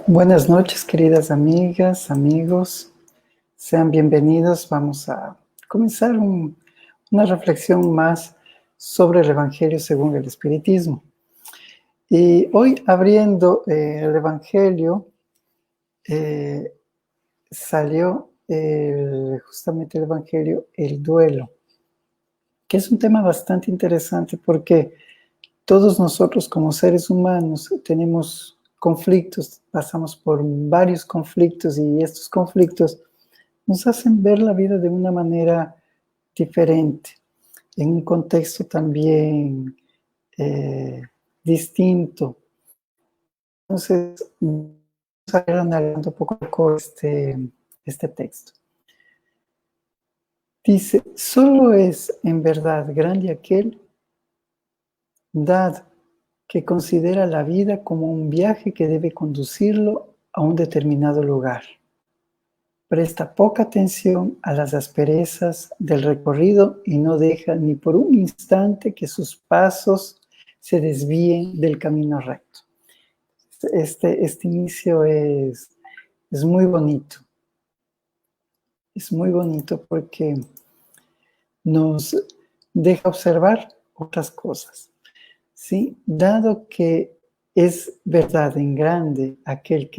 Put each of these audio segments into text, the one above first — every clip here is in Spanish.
Buenas noches, queridas amigas, amigos. Sean bienvenidos. Vamos a comenzar una reflexión más sobre el Evangelio según el Espiritismo. Y hoy, abriendo el Evangelio, salió justamente el Evangelio, el duelo, que es un tema bastante interesante porque todos nosotros como seres humanos tenemos conflictos, pasamos por varios conflictos y estos conflictos nos hacen ver la vida de una manera diferente, en un contexto también distinto. Entonces, vamos a ir analizando poco a poco este texto. Dice, solo es en verdad grande aquel dado que considera la vida como un viaje que debe conducirlo a un determinado lugar. Presta poca atención a las asperezas del recorrido y no deja ni por un instante que sus pasos se desvíen del camino recto. Este inicio es muy bonito. Es muy bonito porque nos deja observar otras cosas. ¿Sí? Dado que es verdad en grande aquel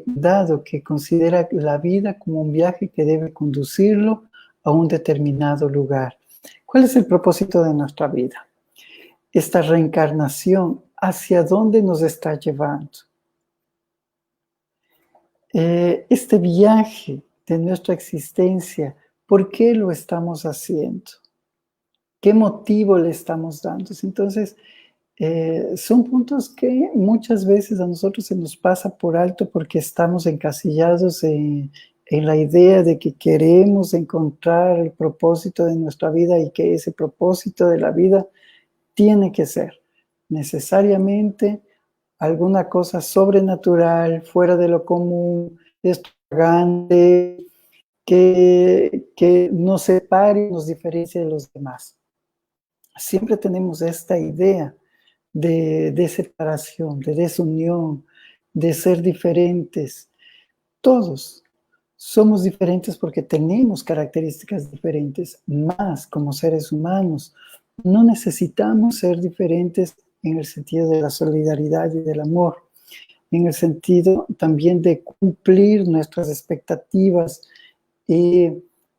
dado que considera la vida como un viaje que debe conducirlo a un determinado lugar. ¿Cuál es el propósito de nuestra vida? Esta reencarnación, ¿hacia dónde nos está llevando? Este viaje de nuestra existencia, ¿por qué lo estamos haciendo? ¿Qué motivo le estamos dando? Entonces, son puntos que muchas veces a nosotros se nos pasa por alto porque estamos encasillados en la idea de que queremos encontrar el propósito de nuestra vida y que ese propósito de la vida tiene que ser necesariamente alguna cosa sobrenatural, fuera de lo común, extravagante, que nos separe y nos diferencie de los demás. Siempre tenemos esta idea de separación, de desunión, de ser diferentes. Todos somos diferentes porque tenemos características diferentes, más como seres humanos. No necesitamos ser diferentes en el sentido de la solidaridad y del amor, en el sentido también de cumplir nuestras expectativas y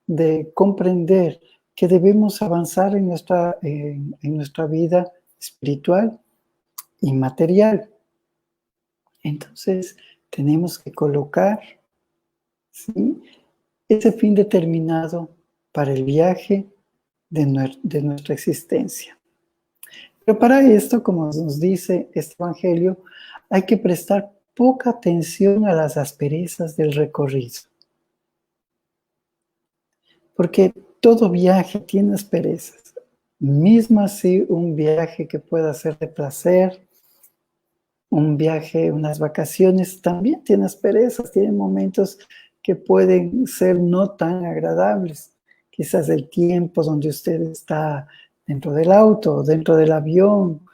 de comprender que debemos avanzar en nuestra vida espiritual y material. Entonces, tenemos que colocar, ¿sí?, ese fin determinado para el viaje de nuestra existencia. Pero para esto, como nos dice este Evangelio, hay que prestar poca atención a las asperezas del recorrido. Porque todo viaje tiene asperezas. Mismo así, un viaje que pueda ser de placer, un viaje, unas vacaciones, también tiene asperezas, tiene momentos que pueden ser no tan agradables. Quizás el tiempo donde usted está dentro del auto, dentro del avión,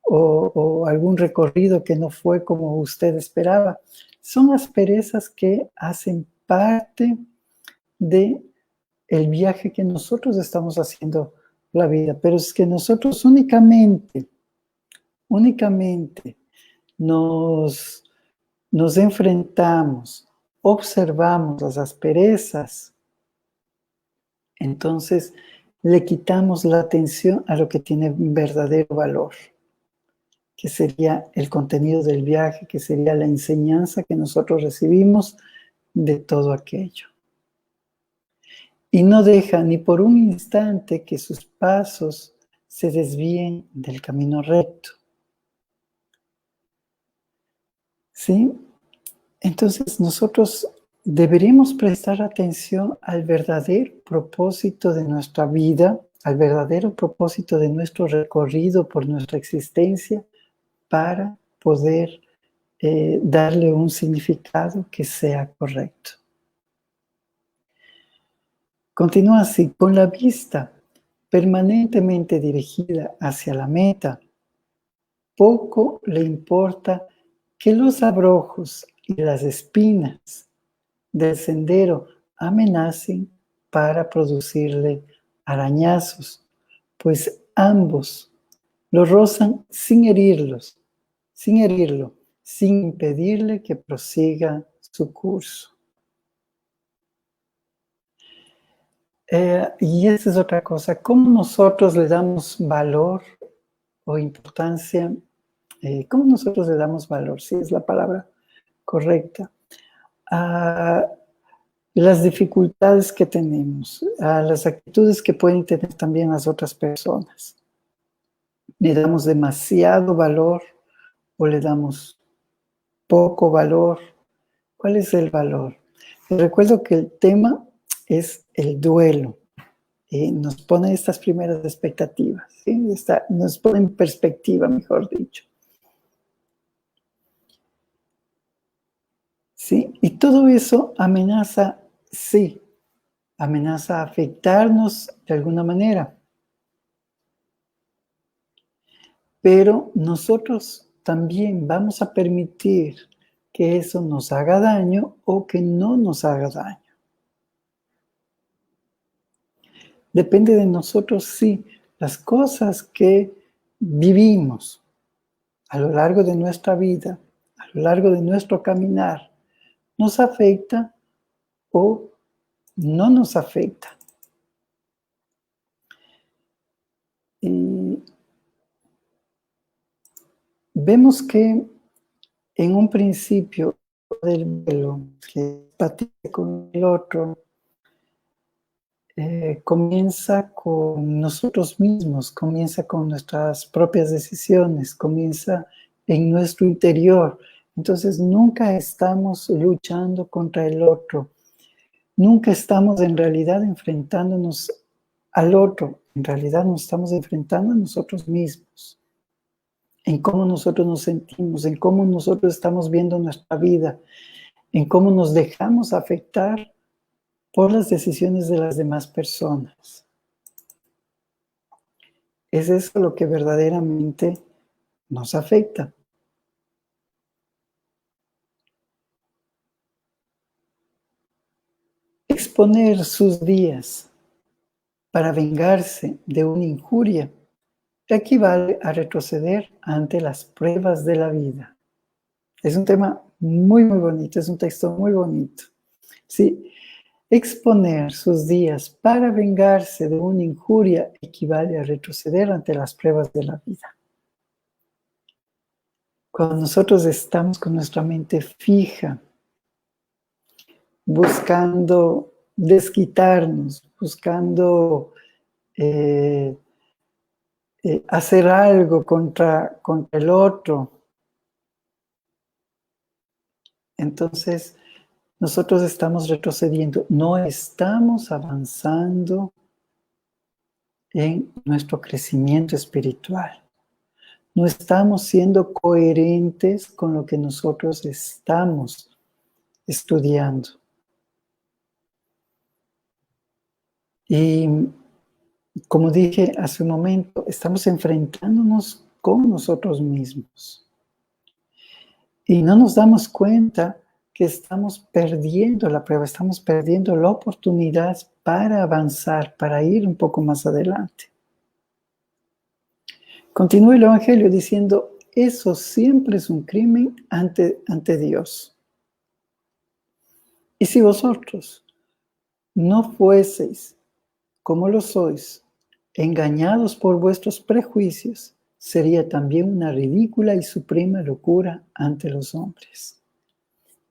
o algún recorrido que no fue como usted esperaba. Son asperezas que hacen parte de el viaje que nosotros estamos haciendo la vida, pero es que nosotros únicamente nos enfrentamos, observamos las asperezas, entonces le quitamos la atención a lo que tiene verdadero valor, que sería el contenido del viaje, que sería la enseñanza que nosotros recibimos de todo aquello. Y no deja ni por un instante que sus pasos se desvíen del camino recto. ¿Sí? Entonces nosotros deberíamos prestar atención al verdadero propósito de nuestra vida, al verdadero propósito de nuestro recorrido por nuestra existencia, para poder darle un significado que sea correcto. Continúa así, con la vista permanentemente dirigida hacia la meta, poco le importa que los abrojos y las espinas del sendero amenacen para producirle arañazos, pues ambos lo rozan sin herirlo, sin impedirle que prosiga su curso. Y esa es otra cosa, ¿cómo nosotros le damos valor o importancia? ¿Cómo nosotros le damos valor, si es la palabra correcta, a las dificultades que tenemos, a las actitudes que pueden tener también las otras personas? ¿Le damos demasiado valor o le damos poco valor? ¿Cuál es el valor? Les recuerdo que el tema es el duelo. Nos pone estas primeras expectativas, ¿sí? Nos pone en perspectiva, mejor dicho. ¿Sí? Y todo eso amenaza, sí, amenaza a afectarnos de alguna manera. Pero nosotros también vamos a permitir que eso nos haga daño o que no nos haga daño. Depende de nosotros si las cosas que vivimos a lo largo de nuestra vida, a lo largo de nuestro caminar, nos afecta o no nos afecta. Y vemos que en un principio del duelo que empatiza con el otro, comienza con nosotros mismos, comienza con nuestras propias decisiones, comienza en nuestro interior. Entonces nunca estamos luchando contra el otro, nunca estamos en realidad enfrentándonos al otro, en realidad nos estamos enfrentando a nosotros mismos, en cómo nosotros nos sentimos, en cómo nosotros estamos viendo nuestra vida, en cómo nos dejamos afectar por las decisiones de las demás personas. Es eso lo que verdaderamente nos afecta. Exponer sus días para vengarse de una injuria equivale a retroceder ante las pruebas de la vida. Es un tema muy, muy bonito, es un texto muy bonito. Sí, exponer sus días para vengarse de una injuria equivale a retroceder ante las pruebas de la vida. Cuando nosotros estamos con nuestra mente fija, buscando desquitarnos, buscando hacer algo contra el otro, entonces nosotros estamos retrocediendo, no estamos avanzando en nuestro crecimiento espiritual. No estamos siendo coherentes con lo que nosotros estamos estudiando. Y como dije hace un momento, estamos enfrentándonos con nosotros mismos. Y no nos damos cuenta que estamos perdiendo la prueba, estamos perdiendo la oportunidad para avanzar, para ir un poco más adelante. Continúa el Evangelio diciendo, eso siempre es un crimen ante Dios. Y si vosotros no fueseis como lo sois, engañados por vuestros prejuicios, sería también una ridícula y suprema locura ante los hombres.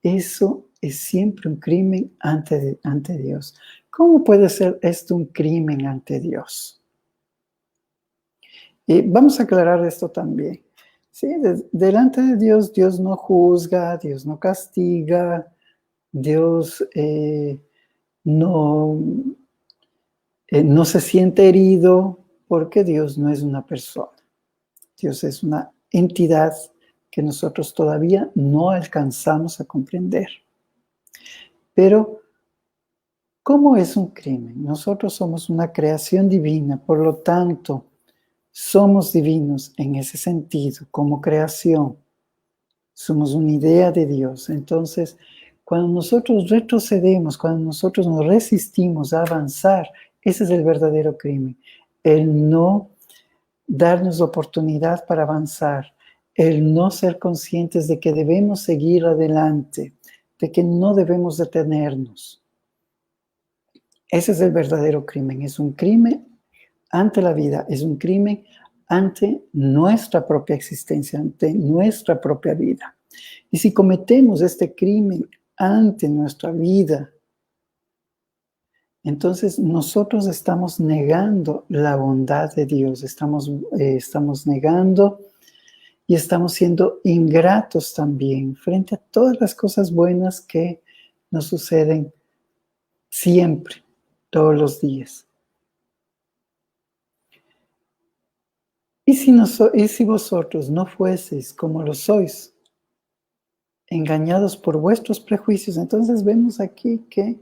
Eso es siempre un crimen ante Dios. ¿Cómo puede ser esto un crimen ante Dios? Vamos a aclarar esto también. ¿Sí? Delante de Dios, Dios no juzga, Dios no castiga, Dios no se siente herido, porque Dios no es una persona. Dios es una entidad que nosotros todavía no alcanzamos a comprender. Pero, ¿cómo es un crimen? Nosotros somos una creación divina, por lo tanto, somos divinos en ese sentido, como creación. somos una idea de Dios. Entonces, cuando nosotros retrocedemos, cuando nosotros nos resistimos a avanzar, ese es el verdadero crimen. El no darnos oportunidad para avanzar, el no ser conscientes de que debemos seguir adelante, de que no debemos detenernos. Ese es el verdadero crimen. Es un crimen ante la vida, es un crimen ante nuestra propia existencia, ante nuestra propia vida. Y si cometemos este crimen ante nuestra vida, entonces nosotros estamos negando la bondad de Dios, estamos negando y estamos siendo ingratos también frente a todas las cosas buenas que nos suceden siempre, todos los días. Y si vosotros no fueseis como lo sois, engañados por vuestros prejuicios, entonces vemos aquí que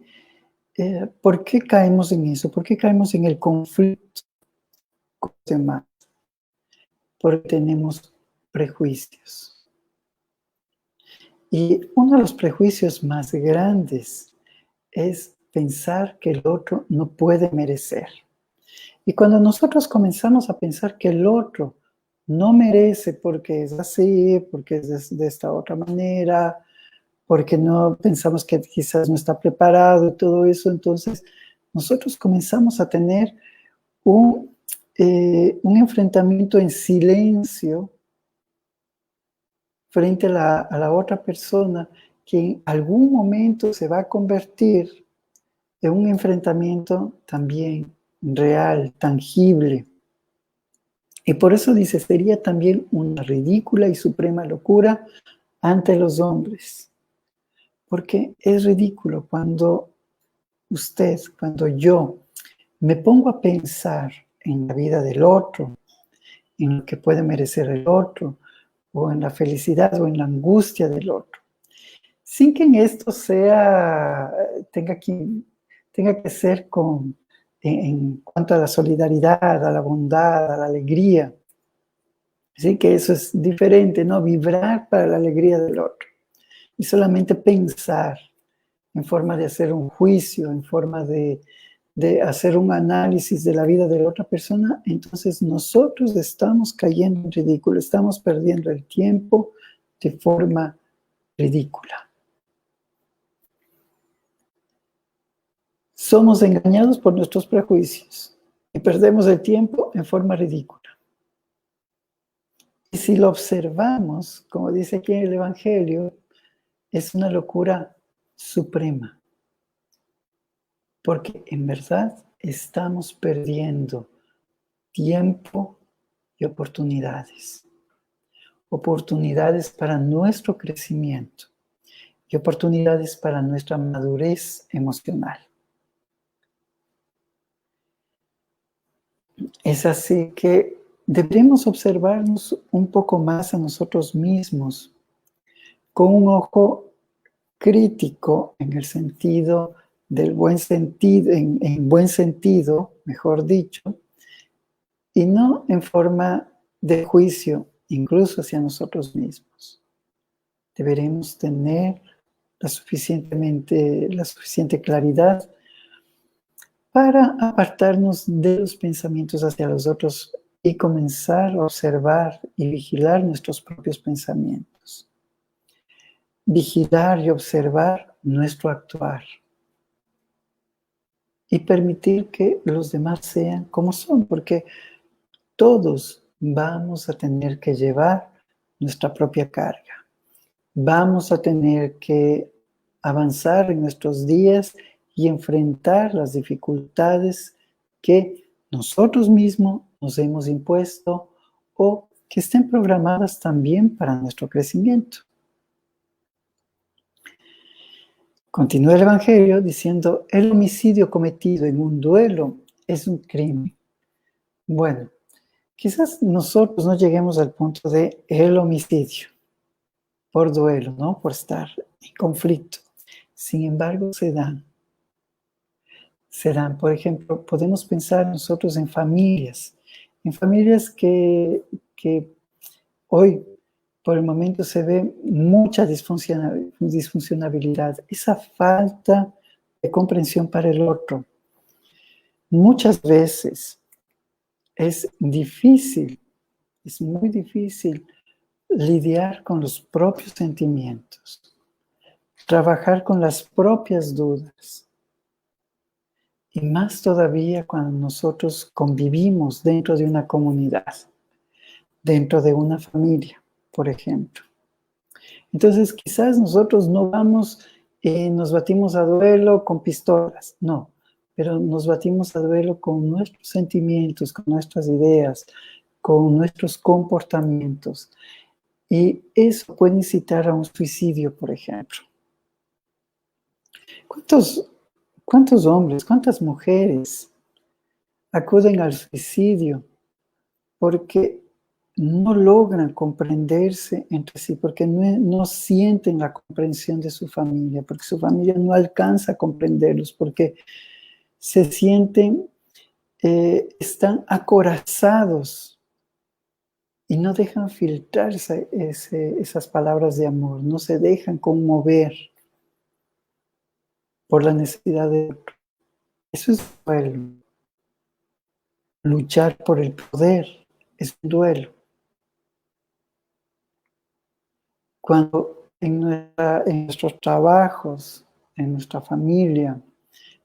¿por qué caemos en eso? ¿Por qué caemos en el conflicto con los demás? Porque tenemos prejuicios. Y uno de los prejuicios más grandes es pensar que el otro no puede merecer. Y cuando nosotros comenzamos a pensar que el otro no merece porque es así, porque es de esta otra manera, porque no pensamos que quizás no está preparado y todo eso, entonces nosotros comenzamos a tener un enfrentamiento en silencio frente a la otra persona que en algún momento se va a convertir en un enfrentamiento también real, tangible. Y por eso dice, sería también una ridícula y suprema locura ante los hombres. Porque es ridículo cuando cuando yo me pongo a pensar en la vida del otro, en lo que puede merecer el otro, o en la felicidad o en la angustia del otro, sin que en esto tenga que ser en cuanto a la solidaridad, a la bondad, a la alegría. Así que eso es diferente, ¿no? Vibrar para la alegría del otro. Y solamente pensar en forma de hacer un juicio, en forma de hacer un análisis de la vida de la otra persona, entonces nosotros estamos cayendo en ridículo, estamos perdiendo el tiempo de forma ridícula. Somos engañados por nuestros prejuicios y perdemos el tiempo en forma ridícula. Y si lo observamos, como dice aquí en el Evangelio, es una locura suprema, porque en verdad estamos perdiendo tiempo y oportunidades. Oportunidades para nuestro crecimiento y oportunidades para nuestra madurez emocional. Es así que deberemos observarnos un poco más a nosotros mismos con un ojo crítico en el sentido del buen sentido, en buen sentido, mejor dicho, y no en forma de juicio, incluso hacia nosotros mismos. Deberemos tener la suficiente claridad para apartarnos de los pensamientos hacia los otros y comenzar a observar y vigilar nuestros propios pensamientos. Vigilar y observar nuestro actuar. Y permitir que los demás sean como son, porque todos vamos a tener que llevar nuestra propia carga. Vamos a tener que avanzar en nuestros días y enfrentar las dificultades que nosotros mismos nos hemos impuesto o que estén programadas también para nuestro crecimiento. Continúa el Evangelio diciendo, el homicidio cometido en un duelo es un crimen. Bueno, quizás nosotros no lleguemos al punto de el homicidio por duelo, ¿no? Por estar en conflicto. Sin embargo, se dan. Por ejemplo, podemos pensar nosotros en familias que hoy por el momento se ve mucha disfuncionabilidad, esa falta de comprensión para el otro. Muchas veces es difícil, es muy difícil lidiar con los propios sentimientos, trabajar con las propias dudas. Y más todavía cuando nosotros convivimos dentro de una comunidad, dentro de una familia, por ejemplo. Entonces, quizás nosotros no vamos, nos batimos a duelo con pistolas, no, pero nos batimos a duelo con nuestros sentimientos, con nuestras ideas, con nuestros comportamientos. Y eso puede incitar a un suicidio, por ejemplo. ¿Cuántos hombres, cuántas mujeres acuden al suicidio porque no logran comprenderse entre sí, porque no sienten la comprensión de su familia, porque su familia no alcanza a comprenderlos, porque se sienten, están acorazados y no dejan filtrarse esas palabras de amor, no se dejan conmover por la necesidad de otro. Eso es duelo. Luchar por el poder es un duelo. Cuando en nuestros trabajos, en nuestra familia, en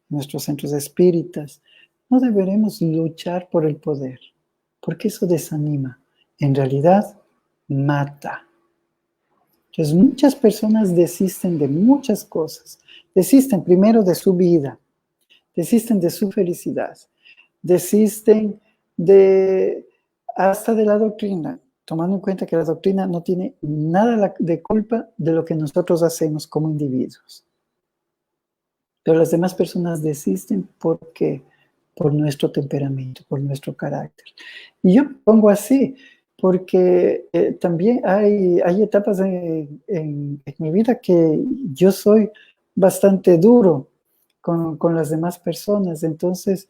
nuestros centros espíritas, no deberemos luchar por el poder, porque eso desanima. En realidad, mata. Entonces, muchas personas desisten de muchas cosas. Desisten primero de su vida, desisten de su felicidad, desisten hasta de la doctrina, tomando en cuenta que la doctrina no tiene nada de culpa de lo que nosotros hacemos como individuos. Pero las demás personas desisten porque por nuestro temperamento, por nuestro carácter. Y yo pongo así, porque también hay etapas en mi vida que yo soy bastante duro con las demás personas. Entonces,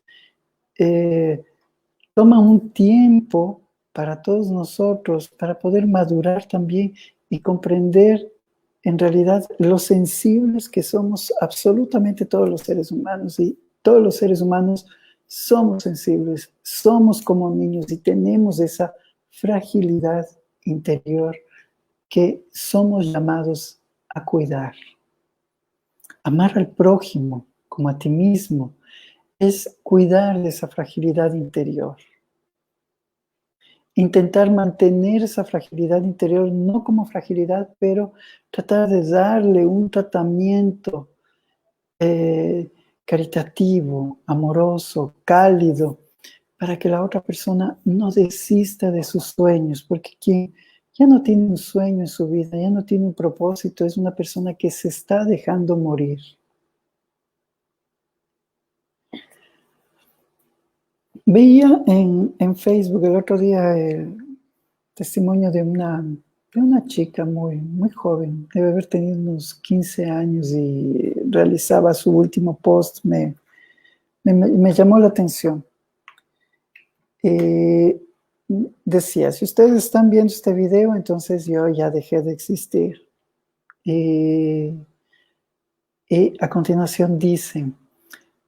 toma un tiempo para todos nosotros, para poder madurar también y comprender en realidad lo sensibles que somos absolutamente todos los seres humanos. Y todos los seres humanos somos sensibles, somos como niños y tenemos esa fragilidad interior que somos llamados a cuidar. Amar al prójimo como a ti mismo es cuidar de esa fragilidad interior. Intentar mantener esa fragilidad interior, no como fragilidad, pero tratar de darle un tratamiento caritativo, amoroso, cálido, para que la otra persona no desista de sus sueños, porque quien ya no tiene un sueño en su vida, ya no tiene un propósito, es una persona que se está dejando morir. Veía en Facebook el otro día el testimonio de una chica muy joven, debe haber tenido unos 15 años y realizaba su último post, me llamó la atención. Decía, si ustedes están viendo este video, entonces yo ya dejé de existir. Y a continuación dicen,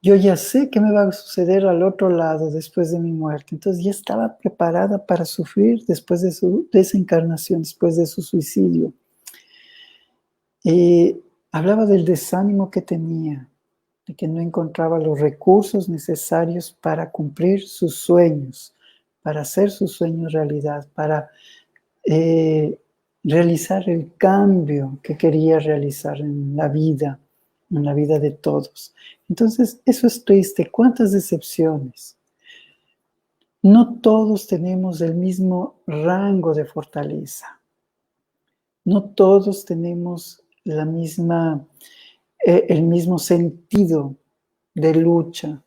yo ya sé qué me va a suceder al otro lado después de mi muerte. Entonces ya estaba preparada para sufrir después de su desencarnación, después de su suicidio. Hablaba del desánimo que tenía, de que no encontraba los recursos necesarios para cumplir sus sueños, para hacer sus sueños realidad, para realizar el cambio que quería realizar en la vida de todos. Entonces, eso es triste. ¿Cuántas decepciones? No todos tenemos el mismo rango de fortaleza. No todos tenemos el mismo sentido de lucha.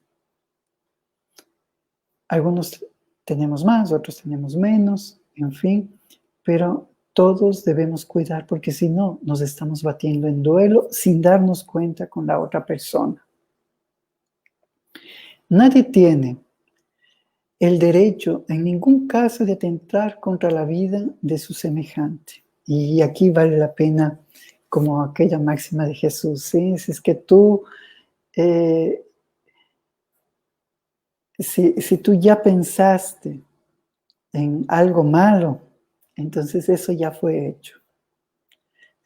Algunos tenemos más, otros tenemos menos, en fin, pero todos debemos cuidar porque si no, nos estamos batiendo en duelo sin darnos cuenta con la otra persona. Nadie tiene el derecho en ningún caso de atentar contra la vida de su semejante. Y aquí vale la pena, como aquella máxima de Jesús, ¿sí? Si es que tú, si tú ya pensaste en algo malo, entonces eso ya fue hecho.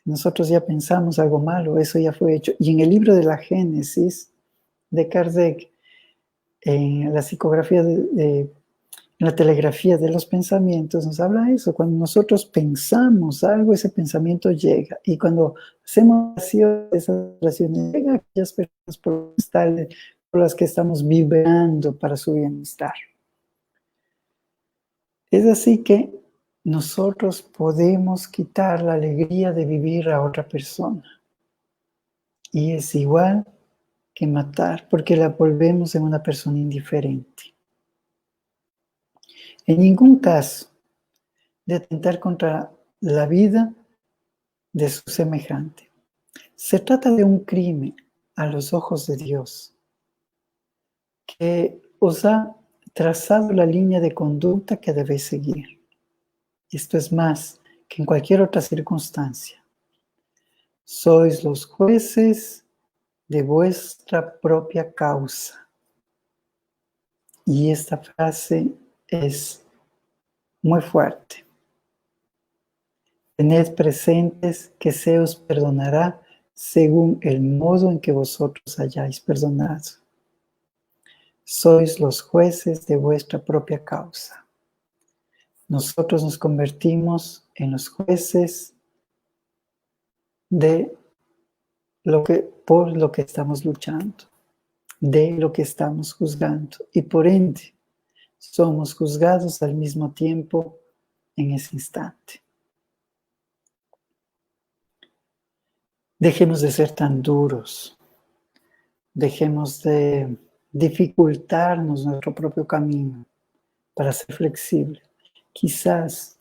Nosotros ya pensamos algo malo, eso ya fue hecho. Y en el libro de la Génesis de Kardec, en la psicografía, en la telegrafía de los pensamientos, nos habla eso. Cuando nosotros pensamos algo, ese pensamiento llega. Y cuando hacemos oración, esas oraciones llegan a aquellas personas por las que estamos vibrando para su bienestar. Es así que nosotros podemos quitar la alegría de vivir a otra persona. Y es igual que matar, porque la volvemos en una persona indiferente. En ningún caso de atentar contra la vida de su semejante. Se trata de un crimen a los ojos de Dios, que os ha trazado la línea de conducta que debéis seguir. Esto es más que en cualquier otra circunstancia. Sois los jueces de vuestra propia causa. Y esta frase es muy fuerte. Tened presentes que se os perdonará según el modo en que vosotros hayáis perdonado. Sois los jueces de vuestra propia causa. Nosotros nos convertimos en los jueces de por lo que estamos luchando, de lo que estamos juzgando, y por ende somos juzgados al mismo tiempo en ese instante. Dejemos de ser tan duros, dejemos de dificultarnos nuestro propio camino para ser flexibles. Quizás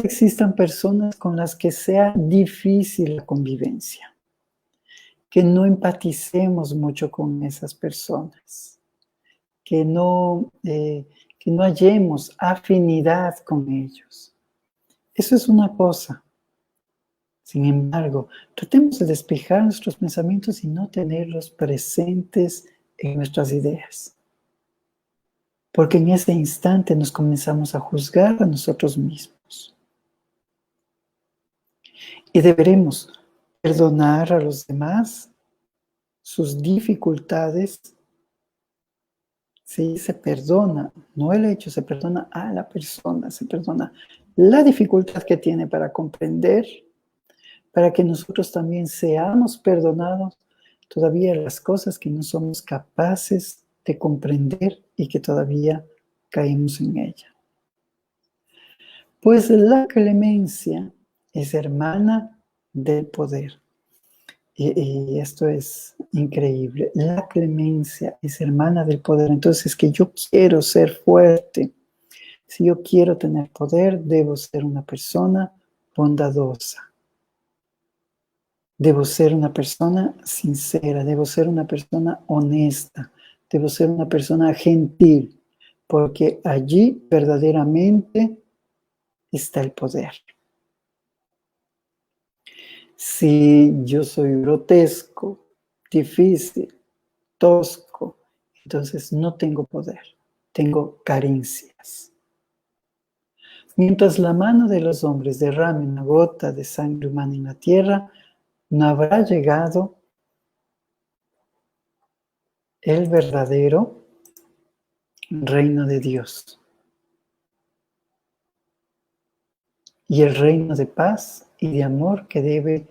existan personas con las que sea difícil la convivencia, que no empaticemos mucho con esas personas, que no hallemos afinidad con ellos. Eso es una cosa. Sin embargo, tratemos de despejar nuestros pensamientos y no tenerlos presentes en nuestras ideas. Porque en ese instante nos comenzamos a juzgar a nosotros mismos. Y deberemos perdonar a los demás sus dificultades. Sí, se perdona, no el hecho, se perdona a la persona, se perdona la dificultad que tiene para comprender, para que nosotros también seamos perdonados todavía las cosas que no somos capaces de comprender y que todavía caemos en ella. Pues la clemencia es hermana del poder. Y esto es increíble. La clemencia es hermana del poder. Entonces, que yo quiero ser fuerte. Si yo quiero tener poder, debo ser una persona bondadosa. Debo ser una persona sincera. Debo ser una persona honesta. Debo ser una persona gentil. Porque allí verdaderamente está el poder. Si yo soy grotesco, difícil, tosco, entonces no tengo poder, tengo carencias. Mientras la mano de los hombres derrame una gota de sangre humana en la tierra, no habrá llegado el verdadero reino de Dios y el reino de paz y de amor que debe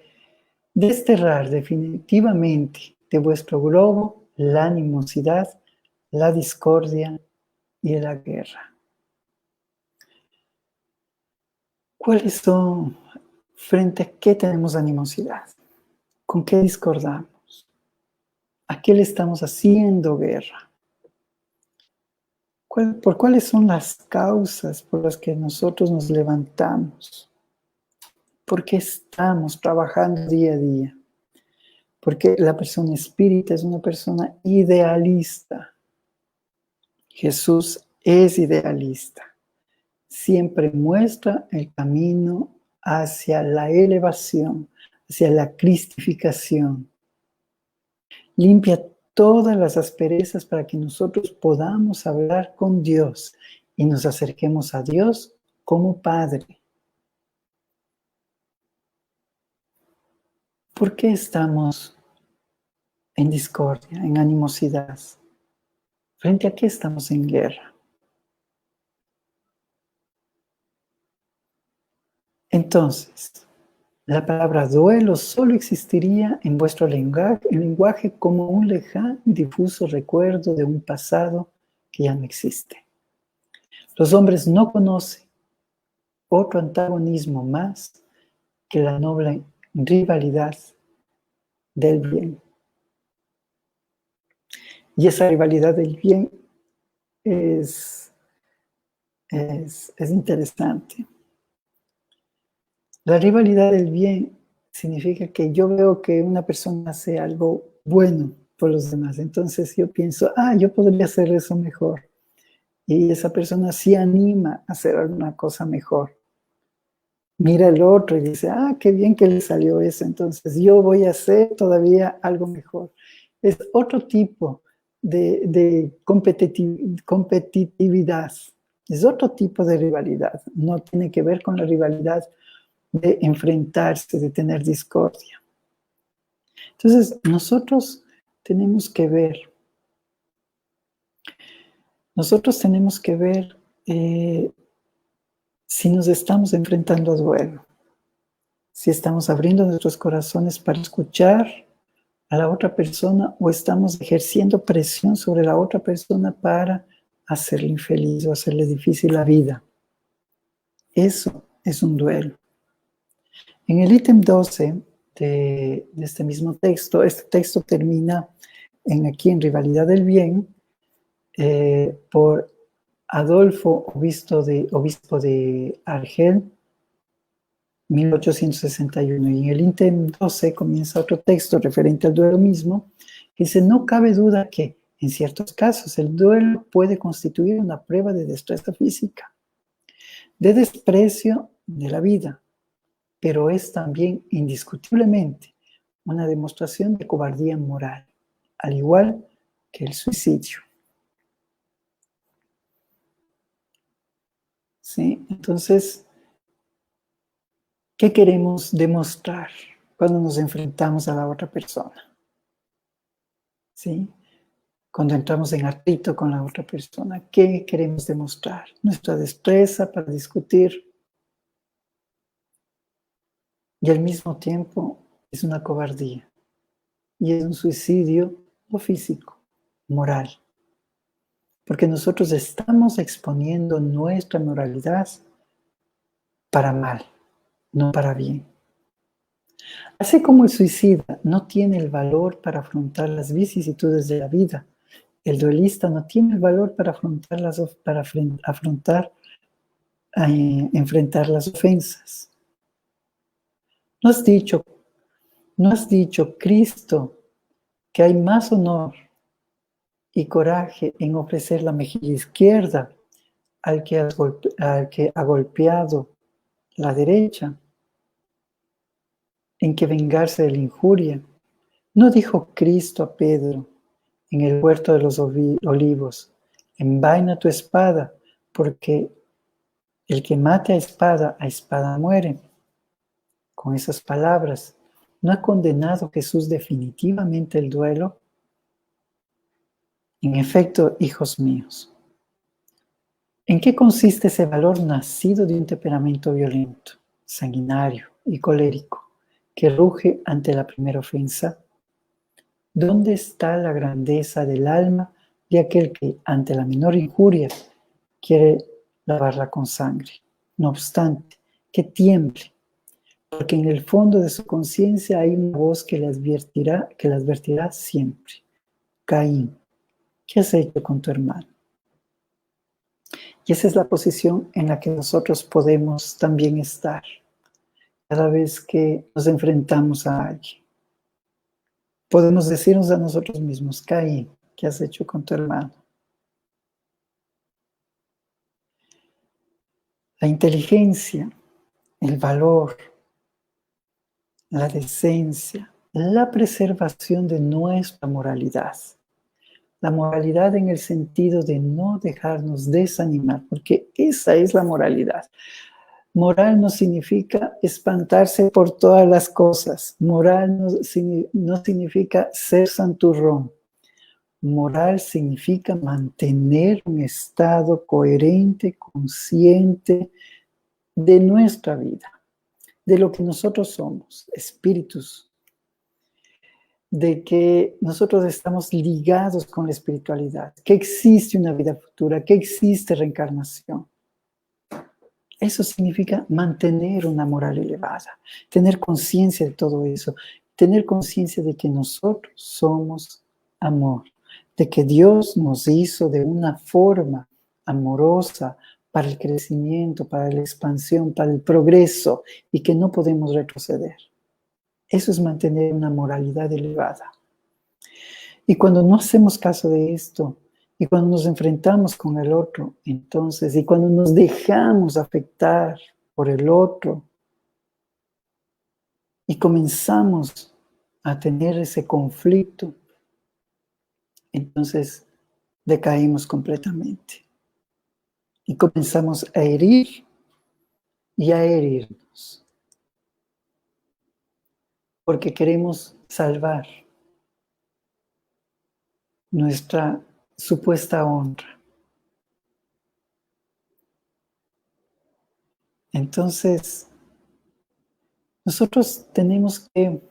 desterrar definitivamente de vuestro globo la animosidad, la discordia y la guerra. ¿Cuáles son, frente a qué tenemos animosidad? ¿Con qué discordamos? ¿A qué le estamos haciendo guerra? ¿Por cuáles son las causas por las que nosotros nos levantamos? ¿Por qué estamos trabajando día a día? Porque la persona espírita es una persona idealista. Jesús es idealista. Siempre muestra el camino hacia la elevación, hacia la cristificación. Limpia todas las asperezas para que nosotros podamos hablar con Dios y nos acerquemos a Dios como Padre. ¿Por qué estamos en discordia, en animosidad? ¿Frente a qué estamos en guerra? Entonces, la palabra duelo solo existiría en vuestro lenguaje como un lejano y difuso recuerdo de un pasado que ya no existe. Los hombres no conocen otro antagonismo más que la noble rivalidad del bien. Y esa rivalidad del bien es interesante. La rivalidad del bien significa que yo veo que una persona hace algo bueno por los demás. Entonces yo pienso, yo podría hacer eso mejor. Y esa persona sí anima a hacer alguna cosa mejor. Mira el otro y dice, qué bien que le salió eso. Entonces yo voy a hacer todavía algo mejor. Es otro tipo de competitividad. Es otro tipo de rivalidad. No tiene que ver con la rivalidad de enfrentarse, de tener discordia. Entonces, nosotros tenemos que ver si nos estamos enfrentando a duelo, si estamos abriendo nuestros corazones para escuchar a la otra persona o estamos ejerciendo presión sobre la otra persona para hacerle infeliz o hacerle difícil la vida. Eso es un duelo. En el ítem 12 de este mismo texto, este texto termina aquí en Rivalidad del Bien, por Adolfo, obispo de Argel, 1861. Y en el ítem 12 comienza otro texto referente al duelo mismo, que dice, no cabe duda que, en ciertos casos, el duelo puede constituir una prueba de destreza física, de desprecio de la vida, pero es también indiscutiblemente una demostración de cobardía moral, al igual que el suicidio. ¿Sí? Entonces, ¿qué queremos demostrar cuando nos enfrentamos a la otra persona? ¿Sí? Cuando entramos en atrito con la otra persona, ¿qué queremos demostrar? Nuestra destreza para discutir. Y al mismo tiempo es una cobardía. Y es un suicidio no físico, moral. Porque nosotros estamos exponiendo nuestra moralidad para mal, no para bien. Así como el suicida no tiene el valor para afrontar las vicisitudes de la vida, el duelista no tiene el valor para enfrentar las ofensas. ¿No has dicho, Cristo, que hay más honor y coraje en ofrecer la mejilla izquierda al que ha golpeado la derecha, en que vengarse de la injuria? ¿No dijo Cristo a Pedro en el huerto de los olivos, envaina tu espada, porque el que mate a espada muere? Con esas palabras, ¿no ha condenado Jesús definitivamente el duelo? En efecto, hijos míos, ¿en qué consiste ese valor nacido de un temperamento violento, sanguinario y colérico, que ruge ante la primera ofensa? ¿Dónde está la grandeza del alma de aquel que, ante la menor injuria, quiere lavarla con sangre? No obstante, que tiemble, porque en el fondo de su conciencia hay una voz que le advertirá siempre. Caín, ¿qué has hecho con tu hermano? Y esa es la posición en la que nosotros podemos también estar cada vez que nos enfrentamos a alguien. Podemos decirnos a nosotros mismos, Caín, ¿qué has hecho con tu hermano? La inteligencia el valor, la decencia, la preservación de nuestra moralidad. La moralidad en el sentido de no dejarnos desanimar, porque esa es la moralidad. Moral no significa espantarse por todas las cosas. Moral no significa ser santurrón. Moral significa mantener un estado coherente, consciente de nuestra vida, de lo que nosotros somos, espíritus, de que nosotros estamos ligados con la espiritualidad, que existe una vida futura, que existe reencarnación. Eso significa mantener una moral elevada, tener conciencia de todo eso, tener conciencia de que nosotros somos amor, de que Dios nos hizo de una forma amorosa para el crecimiento, para la expansión, para el progreso y que no podemos retroceder. Eso es mantener una moralidad elevada. Y cuando no hacemos caso de esto, y cuando nos enfrentamos con el otro, entonces, y cuando nos dejamos afectar por el otro, y comenzamos a tener ese conflicto, entonces decaímos completamente. Y comenzamos a herir y a herirnos. Porque queremos salvar nuestra supuesta honra. Entonces, nosotros tenemos que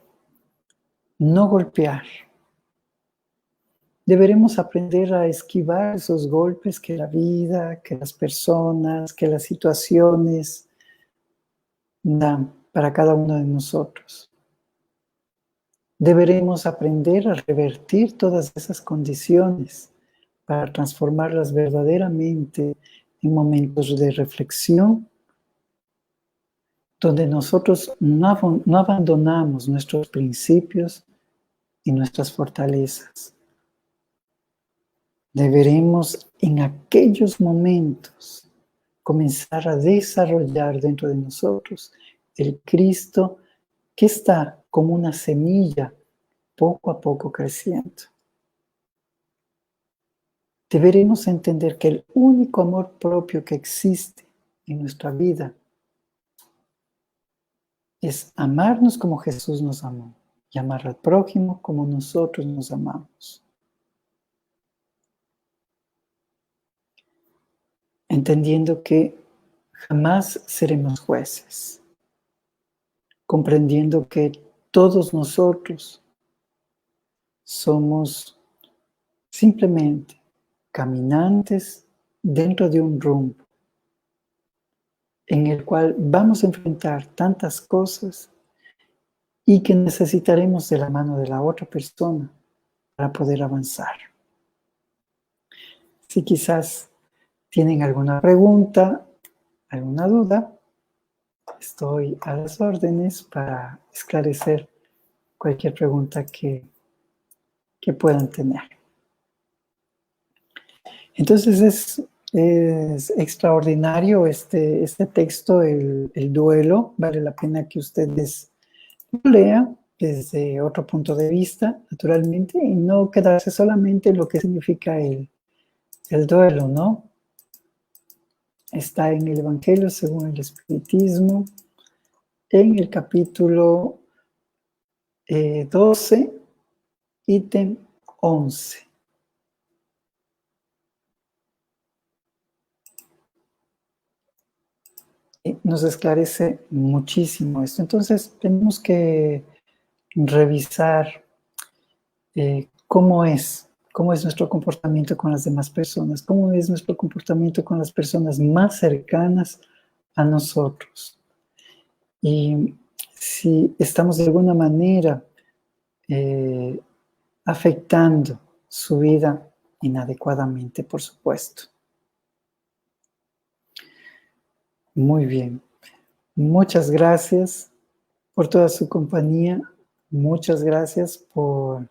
no golpear. Deberemos aprender a esquivar esos golpes que la vida, que las personas, que las situaciones dan para cada uno de nosotros. Deberemos aprender a revertir todas esas condiciones para transformarlas verdaderamente en momentos de reflexión, donde nosotros no abandonamos nuestros principios y nuestras fortalezas. Deberemos en aquellos momentos comenzar a desarrollar dentro de nosotros el Cristo que está como una semilla poco a poco creciendo. Deberemos entender que el único amor propio que existe en nuestra vida es amarnos como Jesús nos amó y amar al prójimo como nosotros nos amamos. Entendiendo que jamás seremos jueces, comprendiendo que todos nosotros somos simplemente caminantes dentro de un rumbo en el cual vamos a enfrentar tantas cosas y que necesitaremos de la mano de la otra persona para poder avanzar. Si quizás tienen alguna pregunta, alguna duda, estoy a las órdenes para esclarecer cualquier pregunta que puedan tener. Entonces es extraordinario este texto, el duelo. Vale la pena que ustedes lo lean desde otro punto de vista, naturalmente, y no quedarse solamente en lo que significa el duelo, ¿no? Está en el Evangelio según el Espiritismo, en el capítulo 12, ítem 11. Y nos esclarece muchísimo esto. Entonces, tenemos que revisar cómo es nuestro comportamiento con las demás personas, cómo es nuestro comportamiento con las personas más cercanas a nosotros. Y si estamos de alguna manera afectando su vida inadecuadamente, por supuesto. Muy bien. Muchas gracias por toda su compañía. Muchas gracias por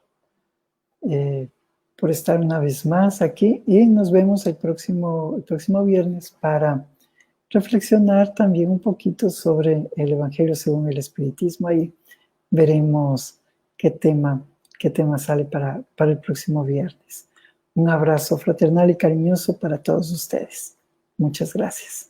estar una vez más aquí y nos vemos el próximo viernes para reflexionar también un poquito sobre el Evangelio según el Espiritismo. Ahí veremos qué tema sale para el próximo viernes. Un abrazo fraternal y cariñoso para todos ustedes. Muchas gracias.